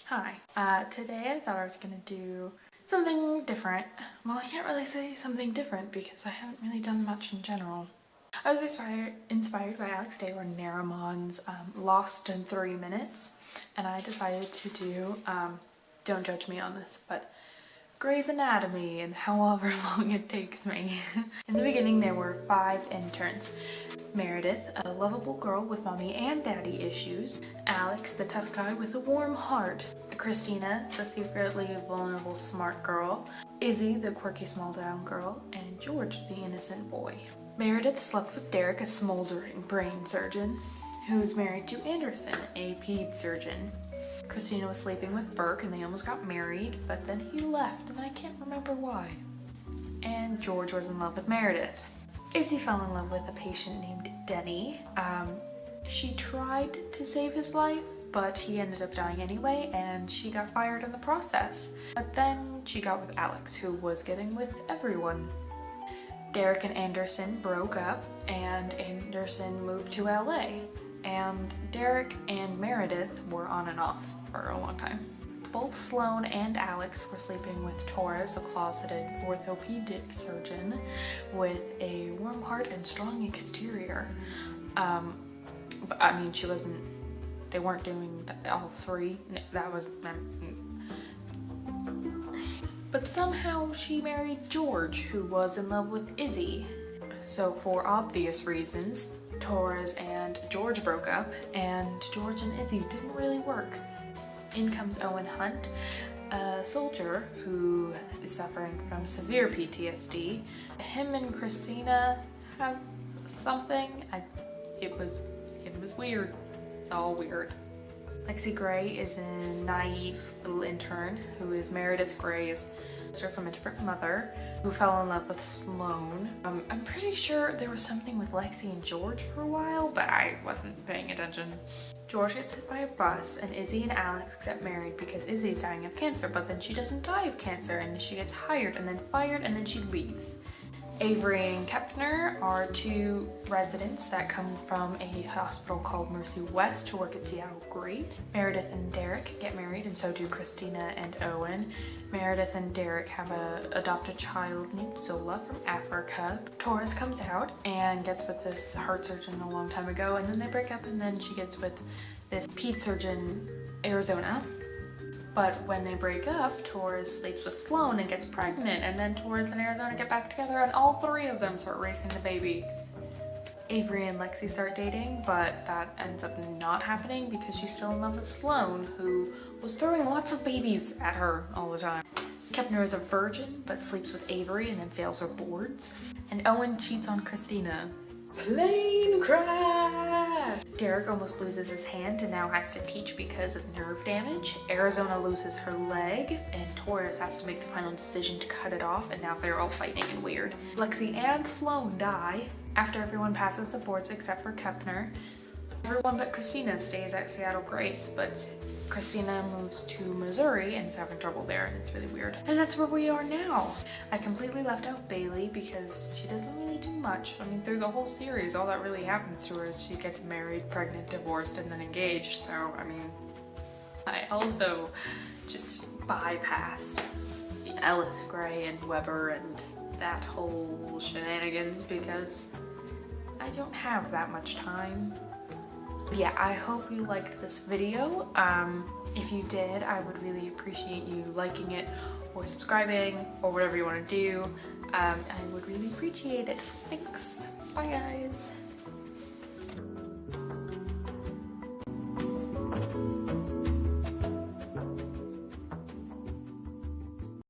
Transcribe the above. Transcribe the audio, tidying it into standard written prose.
Hi. Today I thought I was gonna do something different. Well, I can't really say something different because I haven't really done much in general. I was inspired by Alex Day or Narimon's Lost in 3 Minutes, and I decided to do, don't judge me on this, but Grey's Anatomy and however long it takes me. In the beginning there were 5 interns. Meredith, a lovable girl with mommy and daddy issues. Alex, the tough guy with a warm heart. Christina, the secretly vulnerable smart girl. Izzy, the quirky small town girl. And George, the innocent boy. Meredith slept with Derek, a smoldering brain surgeon, who's married to Anderson, a ped surgeon. Christina was sleeping with Burke and they almost got married, but then he left and I can't remember why. And George was in love with Meredith. Izzy fell in love with a patient named Denny. She tried to save his life, but he ended up dying anyway, and she got fired in the process. But then she got with Alex, who was getting with everyone. Derek and Anderson broke up, and Anderson moved to LA. And Derek and Meredith were on and off for a long time. Both Sloane and Alex were sleeping with Torres, a closeted orthopedic surgeon with a warm heart and strong exterior. But I mean, they weren't doing all 3. That was... But somehow she married George, who was in love with Izzy. So for obvious reasons, Torres and George broke up, and George and Izzy didn't really work. In comes Owen Hunt, a soldier who is suffering from severe PTSD. Him and Christina have something. It was weird. It's all weird. Lexi Gray is a naive little intern who is Meredith Gray's sister from a different mother, who fell in love with Sloane. I'm pretty sure there was something with Lexi and George for a while, but I wasn't paying attention. George gets hit by a bus and Izzy and Alex get married because Izzy's dying of cancer, but then she doesn't die of cancer and she gets hired and then fired and then she leaves. Avery and Kepner are 2 residents that come from a hospital called Mercy West who work at Seattle Grace. Meredith and Derek get married, and so do Christina and Owen. Meredith and Derek have an adopted child named Zola from Africa. Torres comes out and gets with this heart surgeon a long time ago, and then they break up, and then she gets with this ped surgeon, Arizona. But when they break up, Torres sleeps with Sloane and gets pregnant, and then Torres and Arizona get back together and all 3 of them start raising the baby. Avery and Lexi start dating, but that ends up not happening because she's still in love with Sloane, who was throwing lots of babies at her all the time. Kepner is a virgin, but sleeps with Avery and then fails her boards. And Owen cheats on Christina. Plane crash! Derek almost loses his hand and now has to teach because of nerve damage. Arizona loses her leg and Torres has to make the final decision to cut it off, and now they're all fighting and weird. Lexi and Sloane die after everyone passes the boards except for Kepner. Everyone but Christina stays at Seattle Grace, but Christina moves to Missouri and is having trouble there, and it's really weird. And that's where we are now. I completely left out Bailey because she doesn't really do much. I mean, through the whole series, all that really happens to her is she gets married, pregnant, divorced, and then engaged. So, I mean, I also just bypassed Ellis Gray and Weber and that whole shenanigans because I don't have that much time. Yeah, I hope you liked this video. If you did, I would really appreciate you liking it or subscribing or whatever you want to do. I would really appreciate it. Thanks. Bye, guys.